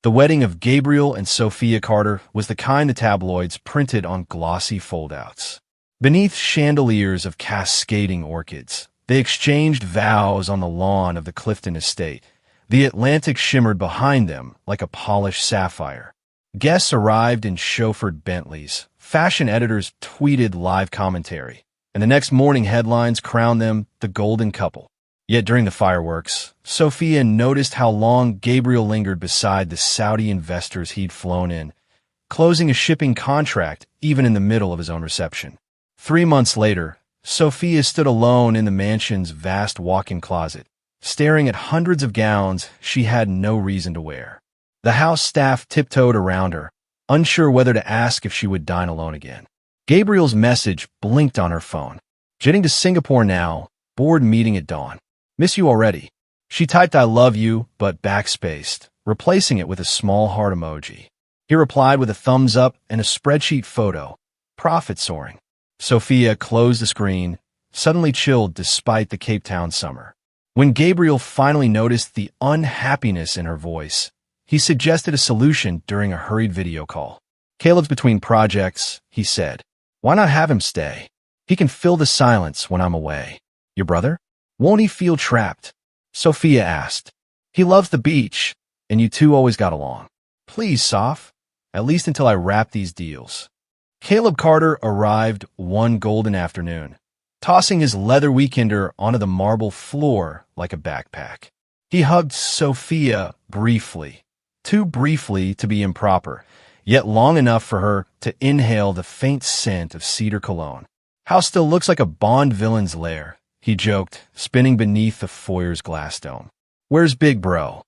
The wedding of Gabriel and Sophia Carter was the kind the tabloids printed on glossy foldouts. Beneath chandeliers of cascading orchids, they exchanged vows on the lawn of the Clifton estate. The Atlantic shimmered behind them like a polished sapphire. Guests arrived in chauffeured Bentleys. Fashion editors tweeted live commentary, and the next morning headlines crowned them the golden couple. Yet during the fireworks, Sophia noticed how long Gabriel lingered beside the Saudi investors he'd flown in, closing a shipping contract even in the middle of his own reception. 3 months later, Sophia stood alone in the mansion's vast walk-in closet, staring at hundreds of gowns she had no reason to wear. The house staff tiptoed around her, unsure whether to ask if she would dine alone again. Gabriel's message blinked on her phone. Jetting to Singapore now, board meeting at dawn. Miss you already. She typed I love you, but backspaced, replacing it with a small heart emoji. He replied with a thumbs up and a spreadsheet photo. Profit soaring. Sophia closed the screen, suddenly chilled despite the Cape Town summer. When Gabriel finally noticed the unhappiness in her voice, he suggested a solution during a hurried video call. Caleb's between projects, he said. Why not have him stay? He can fill the silence when I'm away. Your brother? Won't he feel trapped? Sophia asked. He loves the beach, and you two always got along. Please, Soph, at least until I wrap these deals. Caleb Carter arrived one golden afternoon, tossing his leather weekender onto the marble floor like a backpack. He hugged Sophia briefly, too briefly to be improper, yet long enough for her to inhale the faint scent of cedar cologne. House still looks like a Bond villain's lair, he joked, spinning beneath the foyer's glass dome. Where's Big Bro?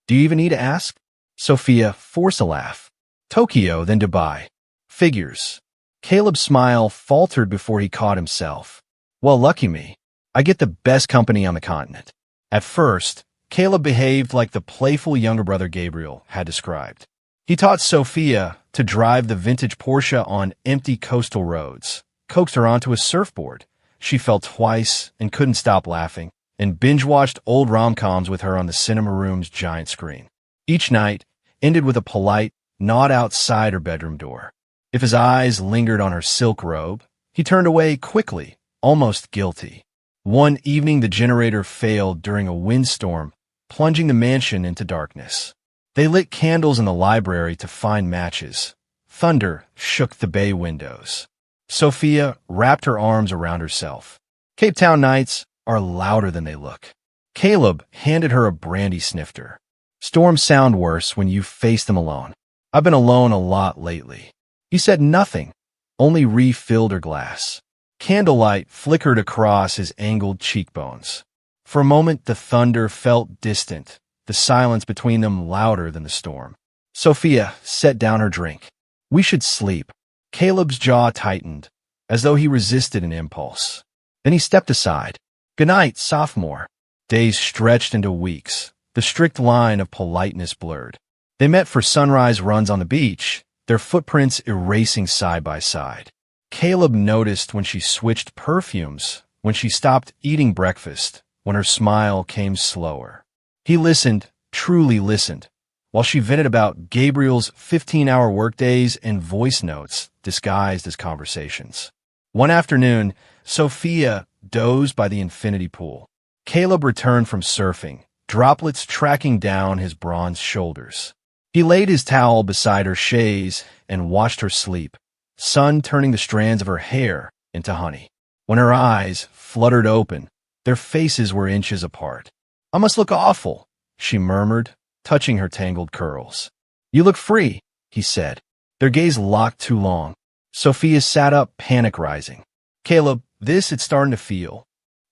Do you even need to ask? Sophia forced a laugh. Tokyo, then Dubai. Figures. Caleb's smile faltered before he caught himself. Well, lucky me. I get the best company on the continent. At first, Caleb behaved like the playful younger brother Gabriel had described. He taught Sophia to drive the vintage Porsche on empty coastal roads, coaxed her onto a surfboard. She fell twice and couldn't stop laughing, and binge-watched old rom-coms with her on the cinema room's giant screen. Each night ended with a polite nod outside her bedroom door. If his eyes lingered on her silk robe, he turned away quickly, almost guilty. One evening the generator failed during a windstorm, plunging the mansion into darkness. They lit candles in the library to find matches. Thunder shook the bay windows. Sophia wrapped her arms around herself. Cape Town nights are louder than they look. Caleb handed her a brandy snifter. Storms sound worse when you face them alone. I've been alone a lot lately. He said nothing, only refilled her glass. Candlelight flickered across his angled cheekbones. For a moment the thunder felt distant, the silence between them louder than the storm. Sophia set down her drink. We should sleep. Caleb's jaw tightened, as though he resisted an impulse. Then he stepped aside. Good night, sophomore. Days stretched into weeks, the strict line of politeness blurred. They met for sunrise runs on the beach, their footprints erasing side by side. Caleb noticed when she switched perfumes, when she stopped eating breakfast, when her smile came slower. He listened, truly listened, while she vented about Gabriel's 15-hour workdays and voice notes disguised as conversations. One afternoon, Sophia dozed by the infinity pool. Caleb returned from surfing, droplets tracking down his bronze shoulders. He laid his towel beside her chaise and watched her sleep, sun turning the strands of her hair into honey. When her eyes fluttered open, their faces were inches apart. I must look awful, she murmured, touching her tangled curls. You look free, he said. Their gaze locked too long. Sophia sat up, panic rising. Caleb, this it's starting to feel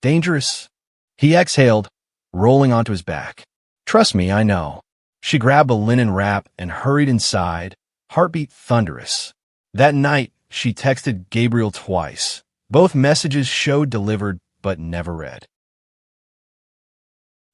dangerous. He exhaled, rolling onto his back. Trust me, I know. She grabbed a linen wrap and hurried inside, heartbeat thunderous. That night, she texted Gabriel twice. Both messages showed delivered, but never read.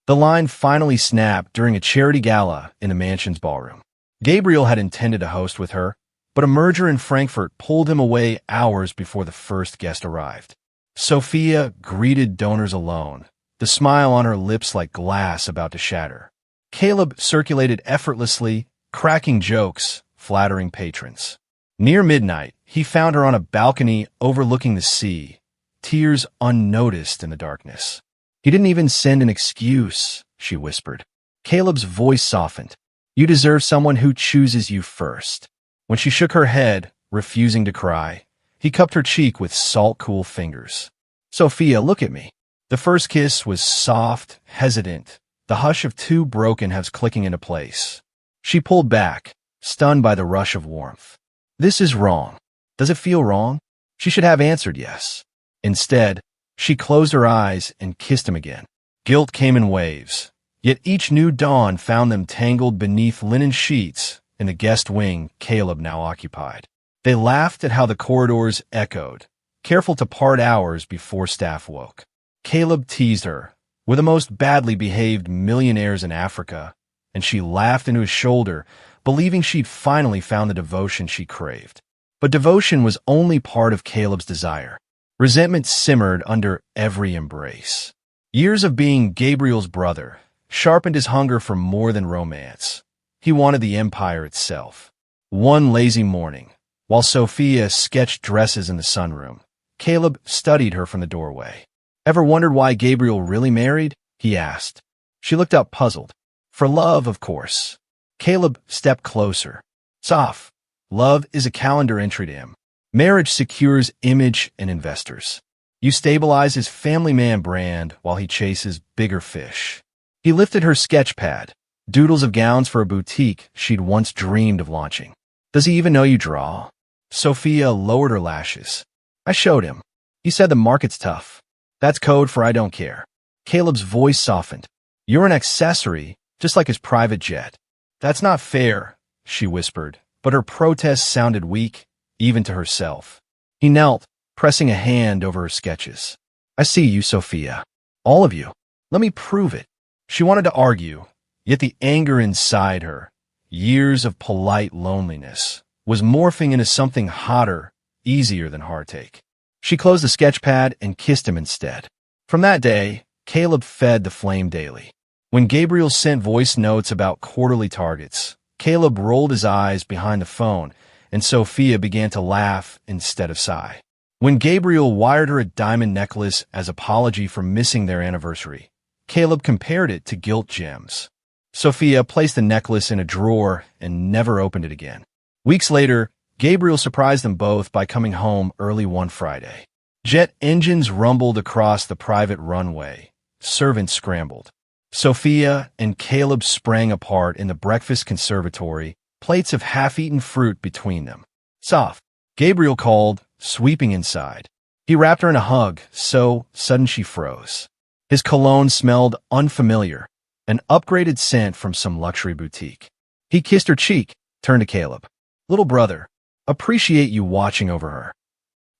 The line finally snapped during a charity gala in the mansion's ballroom. Gabriel had intended to host with her, but a merger in Frankfurt pulled him away hours before the first guest arrived. Sophia greeted donors alone, the smile on her lips like glass about to shatter. Caleb circulated effortlessly, cracking jokes, flattering patrons. Near midnight, he found her on a balcony overlooking the sea, tears unnoticed in the darkness. "He didn't even send an excuse," she whispered. Caleb's voice softened. "You deserve someone who chooses you first." When she shook her head, refusing to cry, he cupped her cheek with salt-cool fingers. "Sophia, look at me." The first kiss was soft, hesitant, the hush of two broken halves clicking into place. She pulled back, stunned by the rush of warmth. "This is wrong. Does it feel wrong?" She should have answered yes. Instead, she closed her eyes and kissed him again. Guilt came in waves, yet each new dawn found them tangled beneath linen sheets in the guest wing Caleb now occupied. They laughed at how the corridors echoed, careful to part hours before staff woke. Caleb teased her, "We're the most badly behaved millionaires in Africa," and she laughed into his shoulder, believing she'd finally found the devotion she craved. But devotion was only part of Caleb's desire. Resentment simmered under every embrace. Years of being Gabriel's brother sharpened his hunger for more than romance. He wanted the empire itself. One lazy morning, while Sophia sketched dresses in the sunroom, Caleb studied her from the doorway. "Ever wondered why Gabriel really married?" he asked. She looked up puzzled. "For love, of course." Caleb stepped closer. "Soph, love is a calendar entry to him. Marriage secures image and investors. You stabilize his family man brand while he chases bigger fish." He lifted her sketch pad, doodles of gowns for a boutique she'd once dreamed of launching. "Does he even know you draw?" Sophia lowered her lashes. "I showed him. He said the market's tough. That's code for I don't care." Caleb's voice softened. "You're an accessory, just like his private jet." "That's not fair," she whispered, but her protest sounded weak, even to herself. He knelt, pressing a hand over her sketches. "I see you, Sophia. All of you. Let me prove it." She wanted to argue, yet the anger inside her, years of polite loneliness, was morphing into something hotter, easier than heartache. She closed the sketch pad and kissed him instead. From that day, Caleb fed the flame daily. When Gabriel sent voice notes about quarterly targets, Caleb rolled his eyes behind the phone, and Sophia began to laugh instead of sigh. When Gabriel wired her a diamond necklace as apology for missing their anniversary, Caleb compared it to gilt gems. Sophia placed the necklace in a drawer and never opened it again. Weeks later, Gabriel surprised them both by coming home early one Friday. Jet engines rumbled across the private runway. Servants scrambled. Sophia and Caleb sprang apart in the breakfast conservatory, plates of half-eaten fruit between them. "Soph," Gabriel called, sweeping inside. He wrapped her in a hug, so sudden she froze. His cologne smelled unfamiliar, an upgraded scent from some luxury boutique. He kissed her cheek, turned to Caleb. "Little brother, appreciate you watching over her."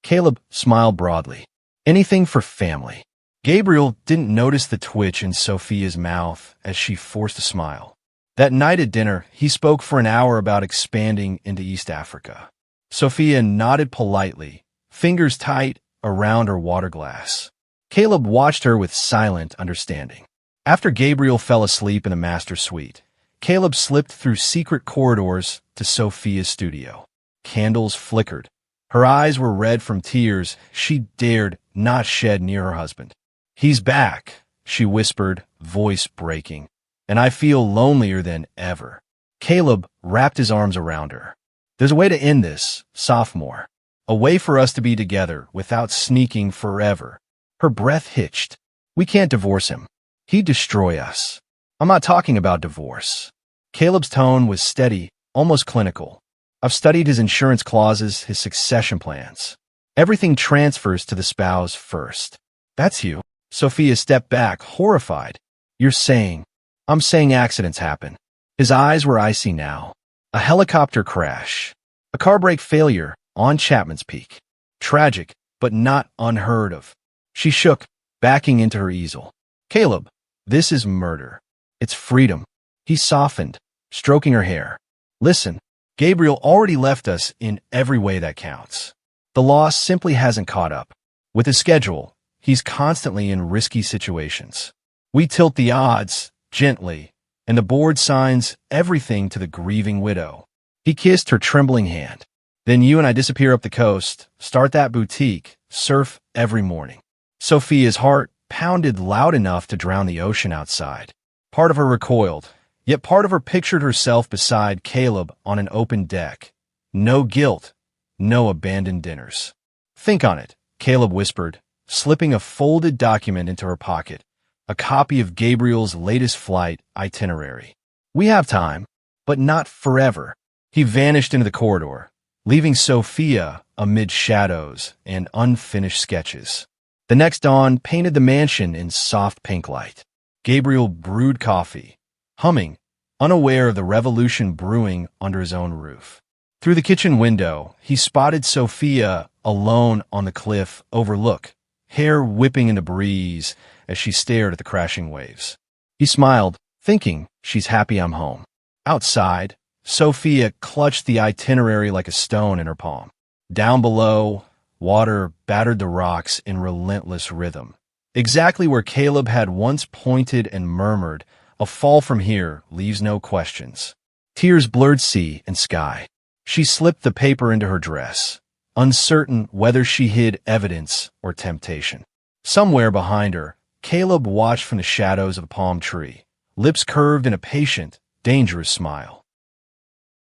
Caleb smiled broadly. "Anything for family." Gabriel didn't notice the twitch in Sophia's mouth as she forced a smile. That night at dinner, he spoke for an hour about expanding into East Africa. Sophia nodded politely, fingers tight around her water glass. Caleb watched her with silent understanding. After Gabriel fell asleep in the master suite, Caleb slipped through secret corridors to Sophia's studio. Candles flickered. Her eyes were red from tears she dared not shed near her husband. "He's back," she whispered, voice breaking, "and I feel lonelier than ever." Caleb wrapped his arms around her. "There's a way to end this, sophomore. A way for us to be together without sneaking forever." Her breath hitched. "We can't divorce him. He'd destroy us." "I'm not talking about divorce." Caleb's tone was steady, almost clinical. "I've studied his insurance clauses, his succession plans. Everything transfers to the spouse first." "That's you." Sophia stepped back, horrified. "You're saying—" "I'm saying accidents happen." His eyes were icy now. A helicopter crash. A car brake failure on Chapman's Peak. Tragic, but not unheard of. She shook, backing into her easel. "Caleb, this is murder. It's freedom." He softened, stroking her hair. "Listen, Gabriel already left us in every way that counts. The law simply hasn't caught up. With his schedule, he's constantly in risky situations. We tilt the odds, gently, and the board signs everything to the grieving widow. He kissed her trembling hand. Then you and I disappear up the coast, start that boutique, surf every morning. Sophia's heart pounded loud enough to drown the ocean outside. Part of her recoiled, yet part of her pictured herself beside Caleb on an open deck. No guilt, no abandoned dinners. Think on it, Caleb whispered, slipping a folded document into her pocket, a copy of Gabriel's latest flight itinerary. We have time, but not forever. He vanished into the corridor, leaving Sophia amid shadows and unfinished sketches. The next dawn painted the mansion in soft pink light. Gabriel brewed coffee, humming, unaware of the revolution brewing under his own roof. Through the kitchen window, he spotted Sophia alone on the cliff overlook, hair whipping in the breeze as she stared at the crashing waves. He smiled, thinking, she's happy I'm home. Outside, Sophia clutched the itinerary like a stone in her palm. Down below, water battered the rocks in relentless rhythm. Exactly where Caleb had once pointed and murmured, "A fall from here leaves no questions." Tears blurred sea and sky. She slipped the paper into her dress, uncertain whether she hid evidence or temptation. Somewhere behind her, Caleb watched from the shadows of a palm tree, lips curved in a patient, dangerous smile.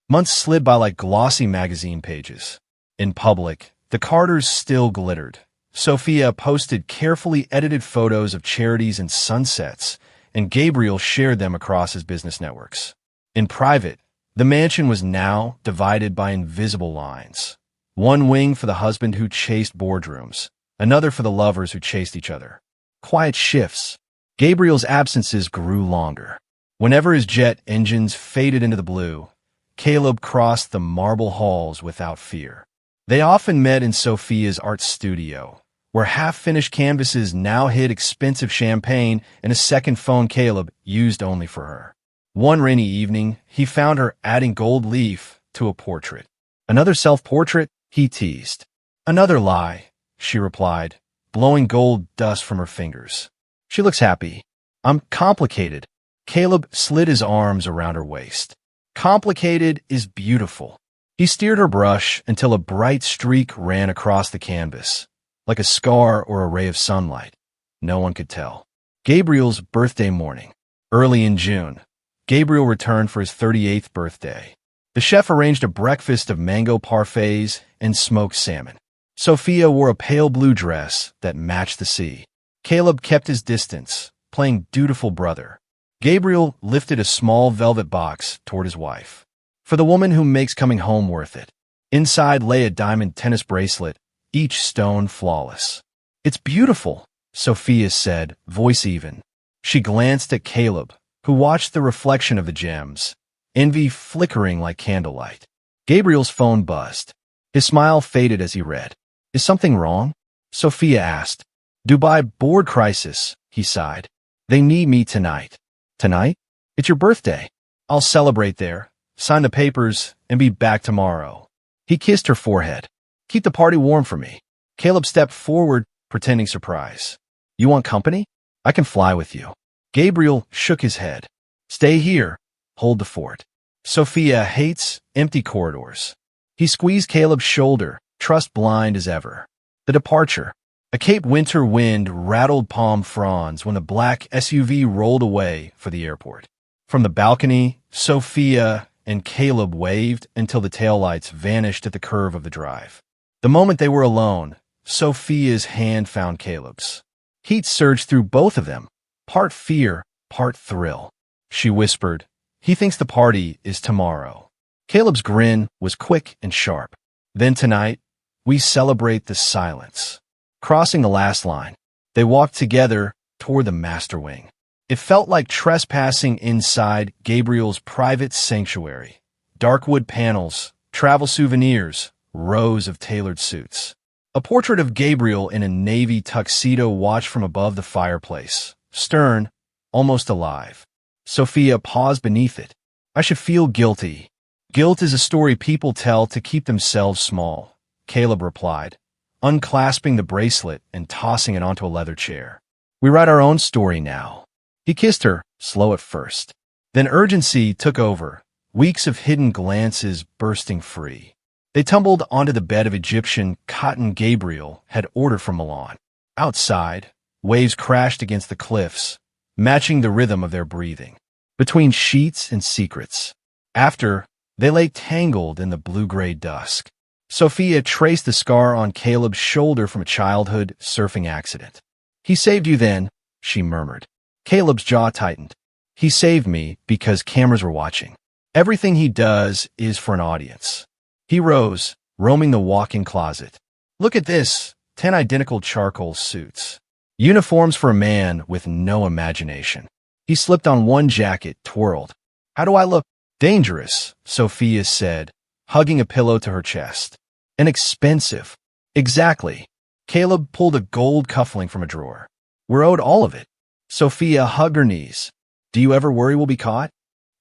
Months slid by like glossy magazine pages. In public, the Carters still glittered. Sophia posted carefully edited photos of charities and sunsets, and Gabriel shared them across his business networks. In private, the mansion was now divided by invisible lines. One wing for the husband who chased boardrooms, another for the lovers who chased each other. Quiet shifts. Gabriel's absences grew longer. Whenever his jet engines faded into the blue, Caleb crossed the marble halls without fear. They often met in Sophia's art studio, where half-finished canvases now hid expensive champagne and a second phone Caleb used only for her. One rainy evening, he found her adding gold leaf to a portrait. "Another self-portrait?" he teased. "Another lie," she replied, blowing gold dust from her fingers. "She looks happy." "I'm complicated." Caleb slid his arms around her waist. "Complicated is beautiful." He steered her brush until a bright streak ran across the canvas, like a scar or a ray of sunlight. No one could tell. Gabriel's birthday morning. Early in June, Gabriel returned for his 38th birthday. The chef arranged a breakfast of mango parfaits and smoked salmon. Sophia wore a pale blue dress that matched the sea. Caleb kept his distance, playing dutiful brother. Gabriel lifted a small velvet box toward his wife. "For the woman who makes coming home worth it." Inside lay a diamond tennis bracelet, each stone flawless. "It's beautiful," Sophia said, voice even. She glanced at Caleb, who watched the reflection of the gems, envy flickering like candlelight. Gabriel's phone buzzed. His smile faded as he read. "Is something wrong?" Sophia asked. "Dubai board crisis," he sighed. "They need me tonight." "Tonight? It's your birthday." "I'll celebrate there, sign the papers, and be back tomorrow." He kissed her forehead. "Keep the party warm for me." Caleb stepped forward, pretending surprise. "You want company? I can fly with you." Gabriel shook his head. "Stay here. Hold the fort." Sophia hates empty corridors. He squeezed Caleb's shoulder, trust blind as ever. The departure. A Cape winter wind rattled palm fronds when the black SUV rolled away for the airport. From the balcony, Sophia and Caleb waved until the taillights vanished at the curve of the drive. The moment they were alone, Sophia's hand found Caleb's. Heat surged through both of them, part fear, part thrill. She whispered, "He thinks the party is tomorrow." Caleb's grin was quick and sharp. "Then tonight, we celebrate the silence." Crossing the last line, they walked together toward the master wing. It felt like trespassing inside Gabriel's private sanctuary. Dark wood panels, travel souvenirs, rows of tailored suits. A portrait of Gabriel in a navy tuxedo watched from above the fireplace, stern, almost alive. Sophia paused beneath it. "I should feel guilty." "Guilt is a story people tell to keep themselves small," Caleb replied, unclasping the bracelet and tossing it onto a leather chair. "We write our own story now." He kissed her, slow at first. Then urgency took over, weeks of hidden glances bursting free. They tumbled onto the bed of Egyptian cotton Gabriel had ordered from Milan. Outside, waves crashed against the cliffs, matching the rhythm of their breathing. Between sheets and secrets. After, they lay tangled in the blue-gray dusk. Sophia traced the scar on Caleb's shoulder from a childhood surfing accident. "He saved you then," she murmured. Caleb's jaw tightened. "He saved me because cameras were watching. Everything he does is for an audience." He rose, roaming the walk-in closet. "Look at this, 10 identical charcoal suits. Uniforms for a man with no imagination." He slipped on one jacket, twirled. "How do I look?" "Dangerous," Sophia said, hugging a pillow to her chest. "And expensive." "Exactly." Caleb pulled a gold cufflink from a drawer. "We're owed all of it." Sophia hugged her knees. "Do you ever worry we'll be caught?"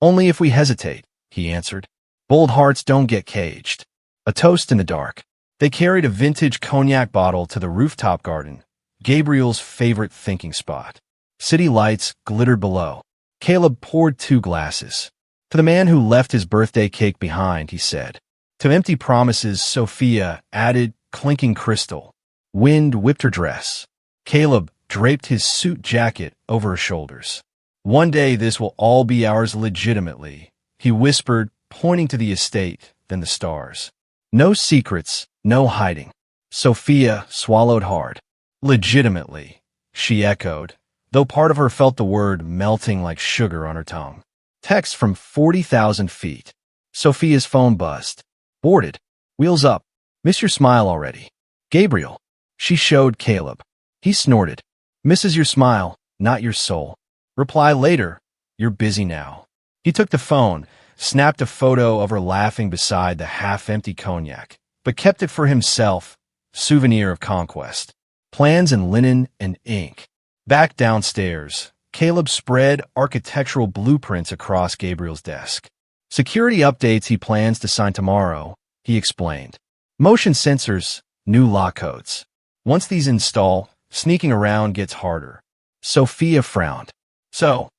"Only if we hesitate," he answered. "Bold hearts don't get caged." A toast in the dark. They carried a vintage cognac bottle to the rooftop garden, Gabriel's favorite thinking spot. City lights glittered below. Caleb poured 2 glasses. "To the man who left his birthday cake behind," he said. To empty promises, Sophia added clinking crystal. Wind whipped her dress. Caleb draped his suit jacket over her shoulders. "One day this will all be ours legitimately," he whispered, pointing to the estate, then the stars. "No secrets, no hiding." Sophia swallowed hard. "Legitimately," she echoed, though part of her felt the word melting like sugar on her tongue. Text from 40,000 feet. Sophia's phone buzzed. "Boarded. Wheels up. Miss your smile already." "Gabriel." She showed Caleb. He snorted. "Misses your smile, not your soul. Reply later. You're busy now." He took the phone, snapped a photo of her laughing beside the half-empty cognac, but kept it for himself, souvenir of conquest. Plans in linen and ink. Back downstairs, Caleb spread architectural blueprints across Gabriel's desk. "Security updates he plans to sign tomorrow," he explained. "Motion sensors, new lock codes. Once these install, sneaking around gets harder." Sophia frowned. So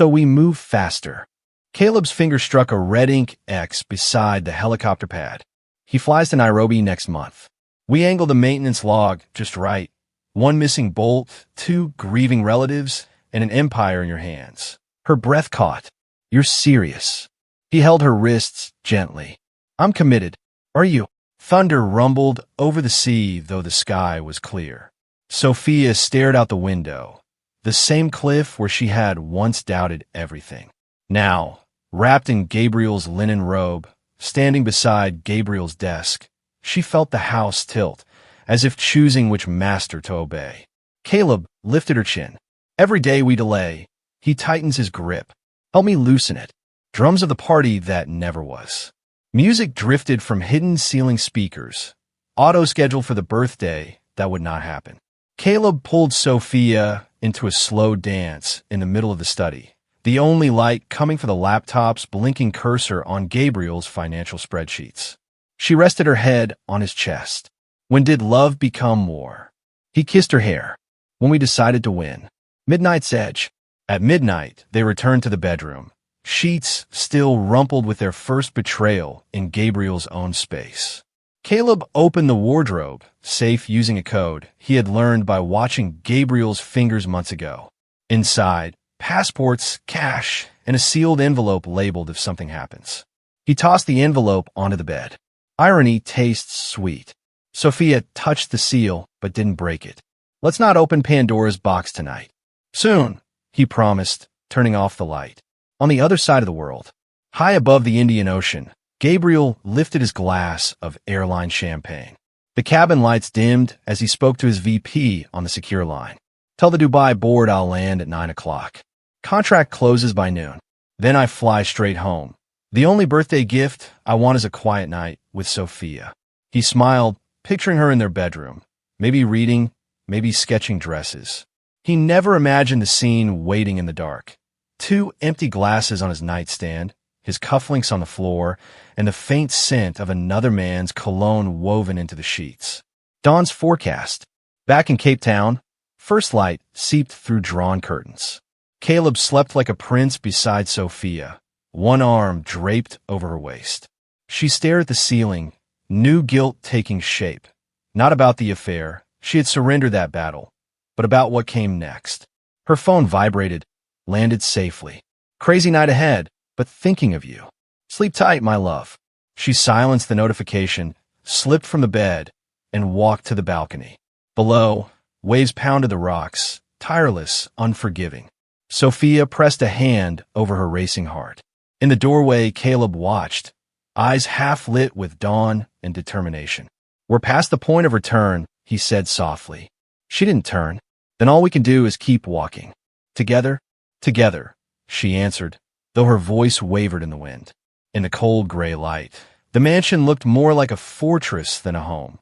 we move faster." Caleb's finger struck a red ink X beside the helicopter pad. "He flies to Nairobi next month. We angle the maintenance log just right. 1 missing bolt, 2 grieving relatives, and an empire in your hands." Her breath caught. "You're serious." He held her wrists gently. "I'm committed. Are you?" Thunder rumbled over the sea, though the sky was clear. Sophia stared out the window, the same cliff where she had once doubted everything. Now, wrapped in Gabriel's linen robe, standing beside Gabriel's desk, she felt the house tilt, as if choosing which master to obey. Caleb lifted her chin. "Every day we delay, he tightens his grip. Help me loosen it." Drums of the party that never was. Music drifted from hidden ceiling speakers, auto-scheduled for the birthday that would not happen. Caleb pulled Sophia into a slow dance in the middle of the study, the only light coming from the laptop's blinking cursor on Gabriel's financial spreadsheets. She rested her head on his chest. "When did love become war?" He kissed her hair. "When we decided to win." Midnight's edge. At midnight, they returned to the bedroom, sheets still rumpled with their first betrayal in Gabriel's own space. Caleb opened the wardrobe, safe using a code he had learned by watching Gabriel's fingers months ago. Inside, passports, cash, and a sealed envelope labeled if something happens. He tossed the envelope onto the bed. Irony tastes sweet. Sophia touched the seal, but didn't break it. "Let's not open Pandora's box tonight." "Soon," he promised, turning off the light. On the other side of the world, high above the Indian Ocean, Gabriel lifted his glass of airline champagne. The cabin lights dimmed as he spoke to his VP on the secure line. "Tell the Dubai board I'll land at 9 o'clock. Contract closes by noon. Then I fly straight home. The only birthday gift I want is a quiet night with Sophia." He smiled, picturing her in their bedroom, maybe reading, maybe sketching dresses. He never imagined the scene waiting in the dark. 2 empty glasses on his nightstand, his cufflinks on the floor, and the faint scent of another man's cologne woven into the sheets. Dawn's forecast. Back in Cape Town, first light seeped through drawn curtains. Caleb slept like a prince beside Sophia, one arm draped over her waist. She stared at the ceiling, new guilt taking shape. Not about the affair, she had surrendered that battle, but about what came next. Her phone vibrated, landed safely. Crazy night ahead, but thinking of you. Sleep tight, my love. She silenced the notification, slipped from the bed, and walked to the balcony. Below, waves pounded the rocks, tireless, unforgiving. Sophia pressed a hand over her racing heart. In the doorway, Caleb watched, eyes half lit with dawn and determination. We're past the point of return, he said softly. She didn't turn. Then all we can do is keep walking. Together? Together, she answered, though her voice wavered in the wind. In the cold gray light, the mansion looked more like a fortress than a home,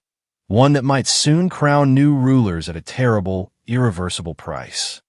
one that might soon crown new rulers at a terrible, irreversible price.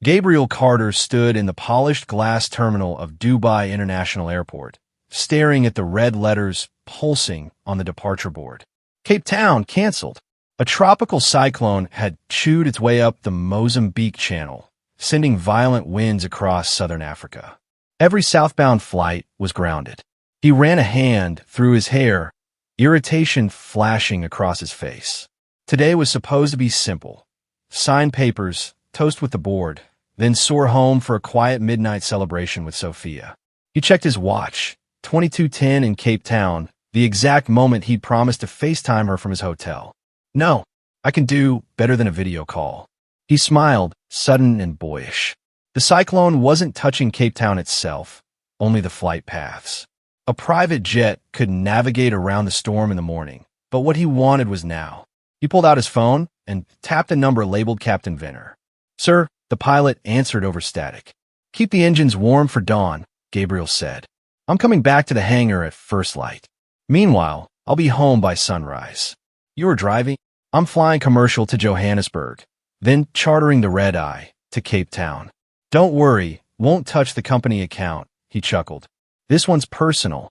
Gabriel Carter stood in the polished glass terminal of Dubai International Airport, staring at the red letters pulsing on the departure board. Cape Town canceled. A tropical cyclone had chewed its way up the Mozambique Channel, sending violent winds across southern Africa. Every southbound flight was grounded. He ran a hand through his hair, irritation flashing across his face. Today was supposed to be simple. Sign papers, toast with the board, then soar home for a quiet midnight celebration with Sophia. He checked his watch, 22:10 in Cape Town, the exact moment he'd promised to FaceTime her from his hotel. No, I can do better than a video call. He smiled, sudden and boyish. The cyclone wasn't touching Cape Town itself, only the flight paths. A private jet could navigate around the storm in the morning, but what he wanted was now. He pulled out his phone and tapped a number labeled Captain Venner. Sir, the pilot answered over static. Keep the engines warm for dawn, Gabriel said. I'm coming back to the hangar at first light. Meanwhile, I'll be home by sunrise. You are driving? I'm flying commercial to Johannesburg, then chartering the red-eye to Cape Town. Don't worry, won't touch the company account, he chuckled. This one's personal.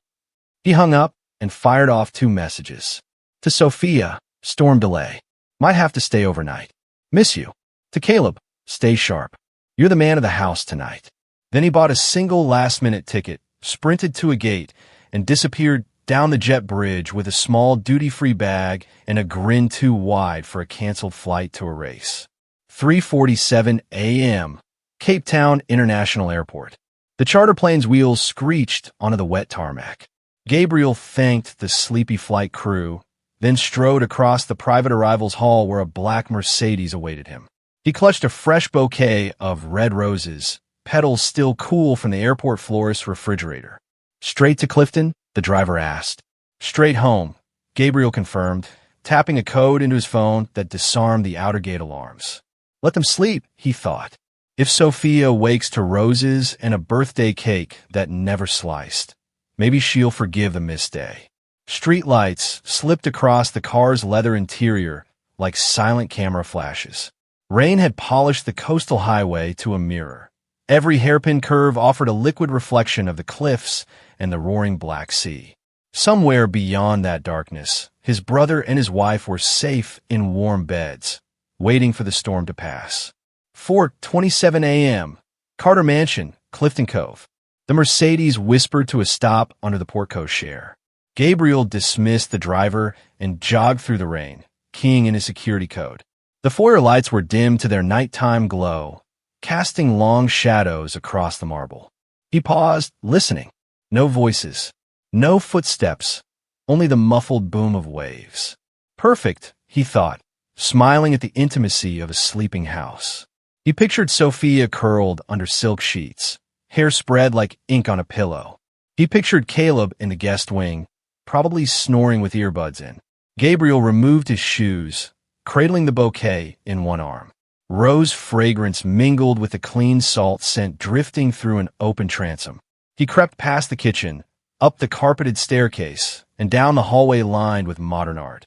He hung up and fired off 2 messages. To Sophia, storm delay. Might have to stay overnight. Miss you. To Caleb, stay sharp. You're the man of the house tonight. Then he bought a single last-minute ticket, sprinted to a gate, and disappeared down the jet bridge with a small duty-free bag and a grin too wide for a canceled flight to erase. 3:47 a.m. Cape Town International Airport. The charter plane's wheels screeched onto the wet tarmac. Gabriel thanked the sleepy flight crew, then strode across the private arrivals hall where a black Mercedes awaited him. He clutched a fresh bouquet of red roses, petals still cool from the airport florist's refrigerator. Straight to Clifton? The driver asked. Straight home, Gabriel confirmed, tapping a code into his phone that disarmed the outer gate alarms. Let them sleep, he thought. If Sophia wakes to roses and a birthday cake that never sliced, maybe she'll forgive the missed day. Streetlights slipped across the car's leather interior like silent camera flashes. Rain had polished the coastal highway to a mirror. Every hairpin curve offered a liquid reflection of the cliffs and the roaring Black Sea. Somewhere beyond that darkness, his brother and his wife were safe in warm beds, waiting for the storm to pass. 4:27 a.m. Carter Mansion, Clifton Cove. The Mercedes whispered to a stop under the port cochere. Gabriel dismissed the driver and jogged through the rain, keying in his security code. The foyer lights were dimmed to their nighttime glow, casting long shadows across the marble. He paused, listening. No voices, no footsteps, only the muffled boom of waves. Perfect, he thought, smiling at the intimacy of a sleeping house. He pictured Sophia curled under silk sheets, hair spread like ink on a pillow. He pictured Caleb in the guest wing, probably snoring with earbuds in. Gabriel removed his shoes, cradling the bouquet in one arm. Rose fragrance mingled with the clean salt scent drifting through an open transom. He crept past the kitchen, up the carpeted staircase, and down the hallway lined with modern art,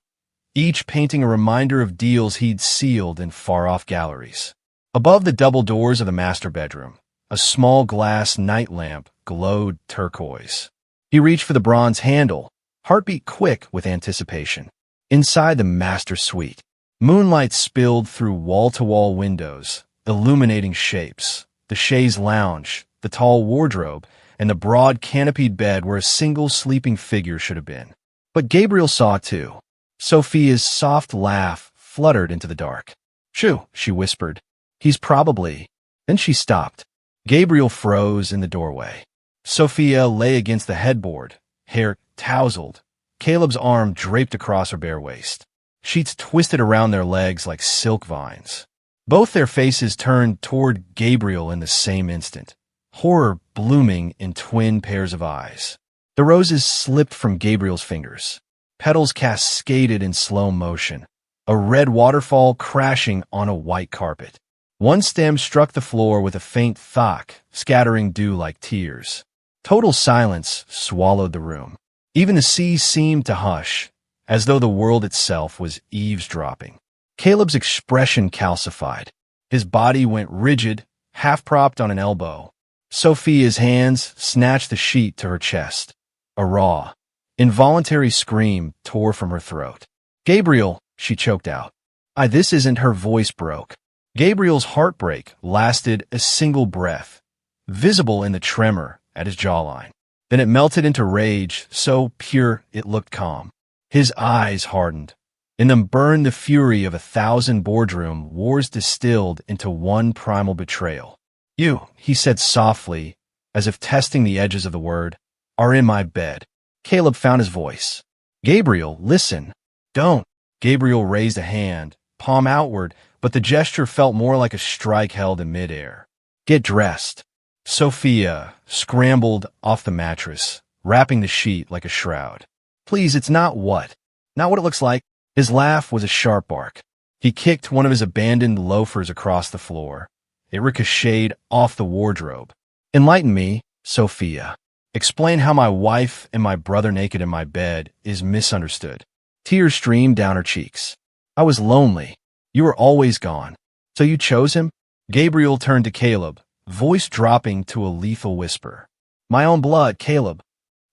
each painting a reminder of deals he'd sealed in far-off galleries. Above the double doors of the master bedroom, a small glass night lamp glowed turquoise. He reached for the bronze handle, heartbeat quick with anticipation. Inside the master suite, moonlight spilled through wall-to-wall windows, illuminating shapes, the chaise lounge, the tall wardrobe, and the broad canopied bed where a single sleeping figure should have been. But Gabriel saw too. Sophia's soft laugh fluttered into the dark. "Shoo," she whispered. "He's probably—" Then she stopped. Gabriel froze in the doorway. Sophia lay against the headboard, hair tousled, Caleb's arm draped across her bare waist. Sheets twisted around their legs like silk vines. Both their faces turned toward Gabriel in the same instant, horror blooming in twin pairs of eyes. The roses slipped from Gabriel's fingers. Petals cascaded in slow motion, a red waterfall crashing on a white carpet. One stem struck the floor with a faint thwack, scattering dew like tears. Total silence swallowed the room. Even the sea seemed to hush, as though the world itself was eavesdropping. Caleb's expression calcified. His body went rigid, half-propped on an elbow. Sophia's hands snatched the sheet to her chest. A raw, involuntary scream tore from her throat. "Gabriel," she choked out. This isn't," her voice broke. Gabriel's heartbreak lasted a single breath, visible in the tremor at his jawline. Then it melted into rage, so pure it looked calm. His eyes hardened. In them burned the fury of 1,000 boardroom wars distilled into one primal betrayal. "You," he said softly, as if testing the edges of the word, "are in my bed." Caleb found his voice. "Gabriel, listen." "Don't." Gabriel raised a hand, palm outward, but the gesture felt more like a strike held in midair. "Get dressed." Sophia scrambled off the mattress, wrapping the sheet like a shroud. "Please, it's not what? Not what it looks like." His laugh was a sharp bark. He kicked one of his abandoned loafers across the floor. It ricocheted off the wardrobe. "Enlighten me, Sophia. Explain how my wife and my brother naked in my bed is misunderstood." Tears streamed down her cheeks. "I was lonely. You were always gone. So you chose him?" Gabriel turned to Caleb, voice dropping to a lethal whisper. "My own blood, Caleb."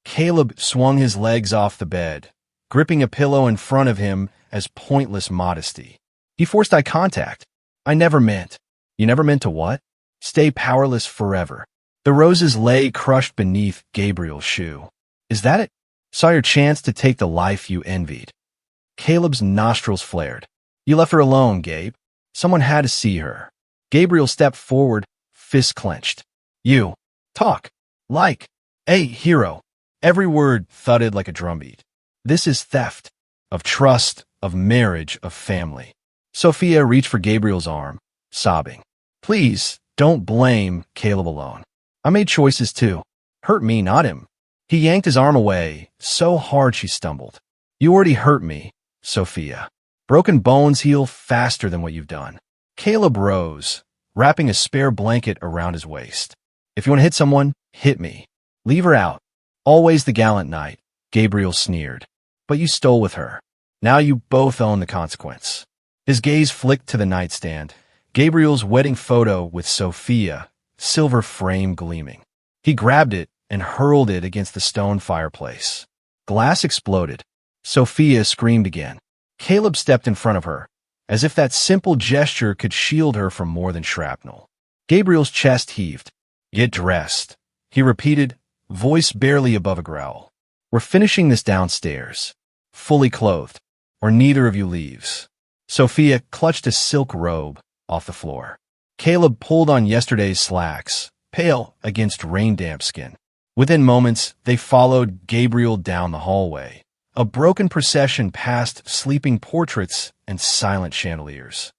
Caleb swung his legs off the bed, gripping a pillow in front of him as pointless modesty. He forced eye contact. "I never meant." "You never meant to what?" "Stay powerless forever." The roses lay crushed beneath Gabriel's shoe. "Is that it? Saw your chance to take the life you envied." Caleb's nostrils flared. "You left her alone, Gabe. Someone had to see her." Gabriel stepped forward, fists clenched. "You. Talk. Like a hero." Every word thudded like a drumbeat. "This is theft. Of trust, of marriage, of family." Sophia reached for Gabriel's arm, sobbing. "Please, don't blame Caleb alone. I made choices too. Hurt me, not him." He yanked his arm away, so hard she stumbled. "You already hurt me, Sophia. Broken bones heal faster than what you've done." Caleb rose, wrapping a spare blanket around his waist. "If you want to hit someone, hit me. Leave her out." "Always the gallant knight," Gabriel sneered. "But you stole with her. Now you both own the consequence." His gaze flicked to the nightstand, Gabriel's wedding photo with Sophia, silver frame gleaming. He grabbed it and hurled it against the stone fireplace. Glass exploded. Sophia screamed again. Caleb stepped in front of her, as if that simple gesture could shield her from more than shrapnel. Gabriel's chest heaved. "Get dressed," he repeated, voice barely above a growl. "We're finishing this downstairs, fully clothed, or neither of you leaves." Sophia clutched a silk robe off the floor. Caleb pulled on yesterday's slacks, pale against rain-damp skin. Within moments, they followed Gabriel down the hallway, a broken procession past sleeping portraits and silent chandeliers.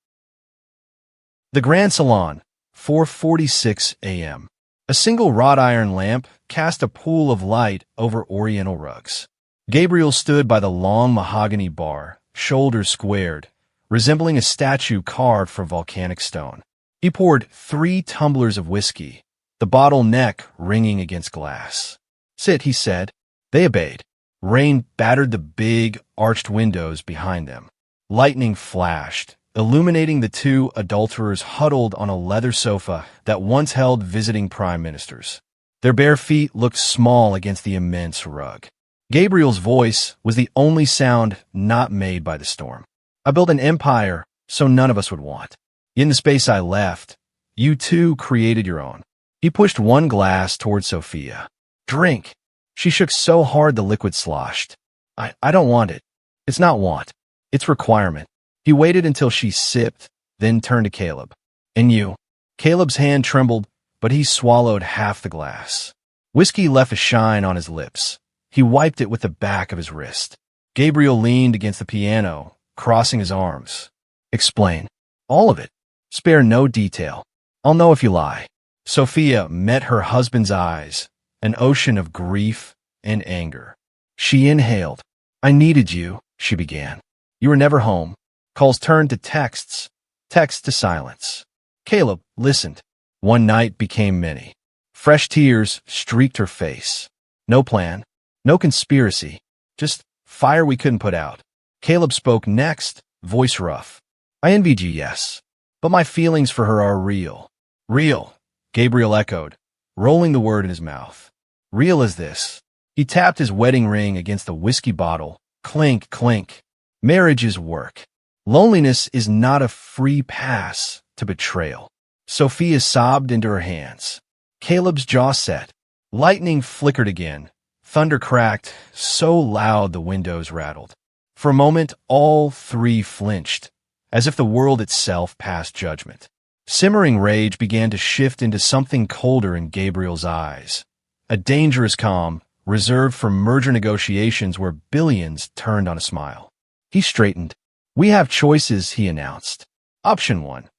The Grand Salon, 4:46 a.m. A single wrought iron lamp cast a pool of light over oriental rugs. Gabriel stood by the long mahogany bar, shoulders squared, resembling a statue carved from volcanic stone. He poured 3 tumblers of whiskey, the bottle neck ringing against glass. "Sit," he said. They obeyed. Rain battered the big, arched windows behind them. Lightning flashed, illuminating the 2 adulterers huddled on a leather sofa that once held visiting prime ministers. Their bare feet looked small against the immense rug. Gabriel's voice was the only sound not made by the storm. "I built an empire so none of us would want. In the space I left, You two created your own. He pushed one glass toward Sophia. Drink. She shook so hard the liquid sloshed. I don't want it. It's not want. It's requirement. He waited until she sipped, then turned to Caleb. And you? Caleb's hand trembled, but he swallowed half the glass. Whiskey left a shine on his lips. He wiped it with the back of his wrist. Gabriel leaned against the piano, crossing his arms. Explain. All of it. Spare no detail. I'll know if you lie. Sophia met her husband's eyes, an ocean of grief and anger. She inhaled. I needed you, she began. You were never home. Calls turned to texts, text to silence. Caleb listened. One night became many. Fresh tears streaked her face. No plan, no conspiracy, just fire we couldn't put out. Caleb spoke next, voice rough. I envied you, yes, but my feelings for her are real. Real, Gabriel echoed, rolling the word in his mouth. Real as this. He tapped his wedding ring against the whiskey bottle. Clink, clink. Marriage is work. Loneliness is not a free pass to betrayal. Sophia sobbed into her hands. Caleb's jaw set. Lightning flickered again. Thunder cracked, so loud the windows rattled. For a moment, all three flinched, as if the world itself passed judgment. Simmering rage began to shift into something colder in Gabriel's eyes. A dangerous calm, reserved for merger negotiations where billions turned on a smile. He straightened. We have choices, he announced. Option 1.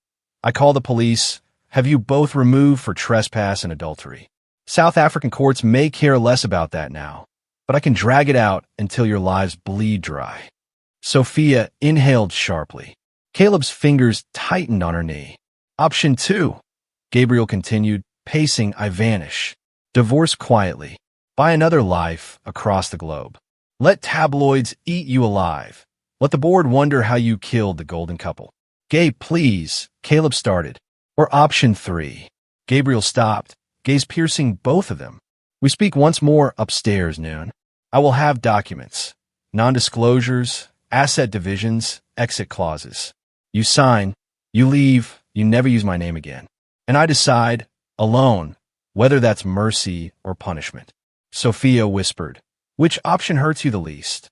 I call the police, have you both removed for trespass and adultery. South African courts may care less about that now, but I can drag it out until your lives bleed dry. Sophia inhaled sharply. Caleb's fingers tightened on her knee. Option 2. Gabriel continued, pacing, I vanish. Divorce quietly. Buy another life across the globe. Let tabloids eat you alive. Let the board wonder how you killed the golden couple. Gabe, please, Caleb started. Or option 3. Gabriel stopped, gaze piercing both of them. We speak once more upstairs, noon. I will have documents, non-disclosures, asset divisions, exit clauses. You sign, you leave, you never use my name again. And I decide, alone, whether that's mercy or punishment. Sophia whispered, which option hurts you the least?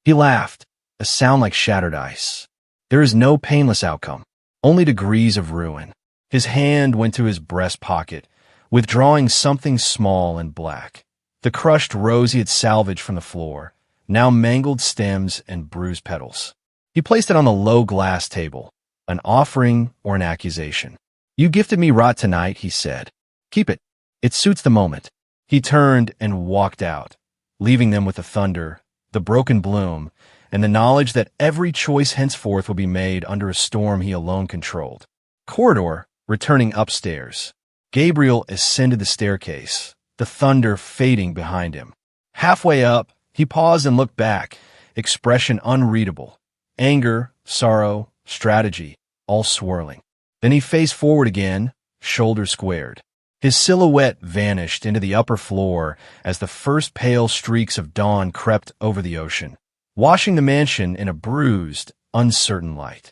He laughed, a sound like shattered ice. There is no painless outcome, only degrees of ruin. His hand went to his breast pocket, withdrawing something small and black. The crushed rose he had salvaged from the floor, now mangled stems and bruised petals. He placed it on the low glass table, an offering or an accusation. You gifted me rot tonight, he said. Keep it. It suits the moment. He turned and walked out, leaving them with the thunder, the broken bloom, and the knowledge that every choice henceforth would be made under a storm he alone controlled. Corridor, returning upstairs. Gabriel ascended the staircase, the thunder fading behind him. Halfway up, he paused and looked back, expression unreadable. Anger, sorrow, strategy, all swirling. Then he faced forward again, shoulders squared. His silhouette vanished into the upper floor as the first pale streaks of dawn crept over the ocean, washing the mansion in a bruised, uncertain light.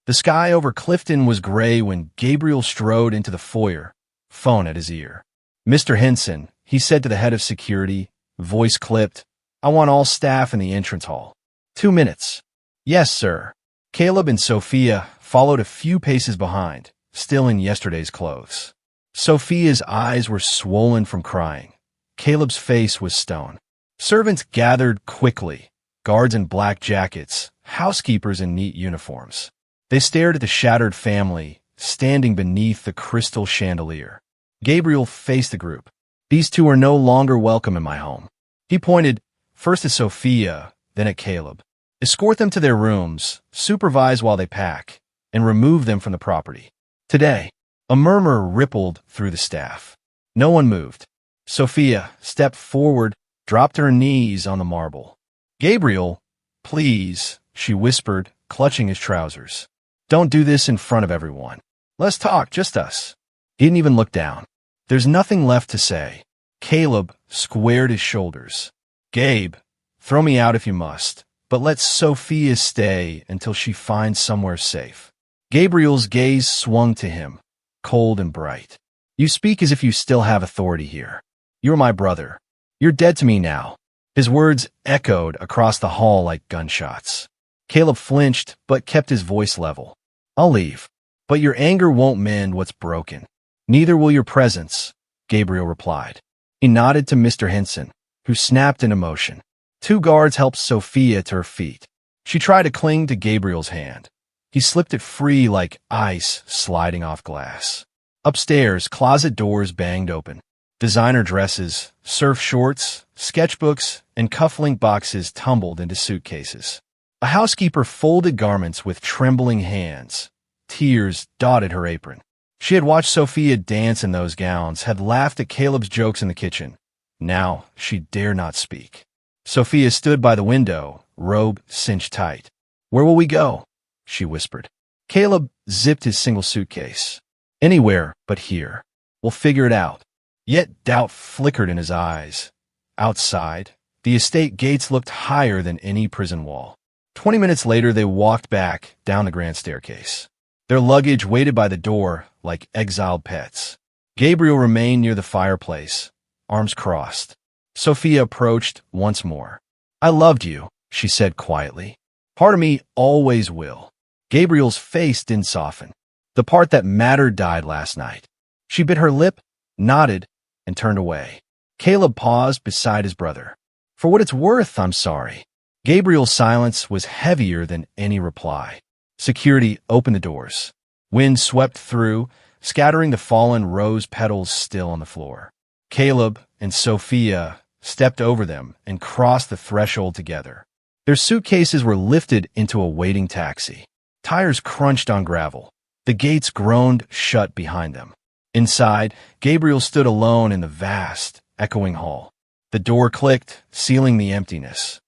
The sky over Clifton was gray when Gabriel strode into the foyer, phone at his ear. Mr. Henson, he said to the head of security, voice clipped, I want all staff in the entrance hall. 2 minutes. Yes, sir. Caleb and Sophia followed a few paces behind, still in yesterday's clothes. Sophia's eyes were swollen from crying. Caleb's face was stone. Servants gathered quickly, guards in black jackets, housekeepers in neat uniforms. They stared at the shattered family, standing beneath the crystal chandelier. Gabriel faced the group. These two are no longer welcome in my home. He pointed, first at Sophia, then at Caleb. Escort them to their rooms, supervise while they pack, and remove them from the property. Today, a murmur rippled through the staff. No one moved. Sophia stepped forward, dropped her knees on the marble. Gabriel, please, she whispered, clutching his trousers. Don't do this in front of everyone. Let's talk, just us. He didn't even look down. There's nothing left to say. Caleb squared his shoulders. Gabe, throw me out if you must, but let Sophia stay until she finds somewhere safe. Gabriel's gaze swung to him, cold and bright. You speak as if you still have authority here. You're my brother. You're dead to me now. His words echoed across the hall like gunshots. Caleb flinched, but kept his voice level. I'll leave. But your anger won't mend what's broken. Neither will your presence, Gabriel replied. He nodded to Mr. Henson, who snapped in emotion. 2 guards helped Sophia to her feet. She tried to cling to Gabriel's hand. He slipped it free like ice sliding off glass. Upstairs, closet doors banged open. Designer dresses, surf shorts, sketchbooks, and cufflink boxes tumbled into suitcases. A housekeeper folded garments with trembling hands. Tears dotted her apron. She had watched Sophia dance in those gowns, had laughed at Caleb's jokes in the kitchen. Now she dare not speak. Sophia stood by the window, robe cinched tight. Where will we go? She whispered. Caleb zipped his single suitcase. Anywhere but here. We'll figure it out. Yet doubt flickered in his eyes. Outside, the estate gates looked higher than any prison wall. 20 minutes later, they walked back down the grand staircase. Their luggage waited by the door like exiled pets. Gabriel remained near the fireplace, arms crossed. Sophia approached once more. I loved you, she said quietly. Part of me always will. Gabriel's face didn't soften. The part that mattered died last night. She bit her lip, nodded, and turned away. Caleb paused beside his brother. For what it's worth, I'm sorry. Gabriel's silence was heavier than any reply. Security opened the doors. Wind swept through, scattering the fallen rose petals still on the floor. Caleb and Sophia stepped over them and crossed the threshold together. Their suitcases were lifted into a waiting taxi. Tires crunched on gravel. The gates groaned shut behind them. Inside, Gabriel stood alone in the vast, echoing hall. The door clicked, sealing the emptiness.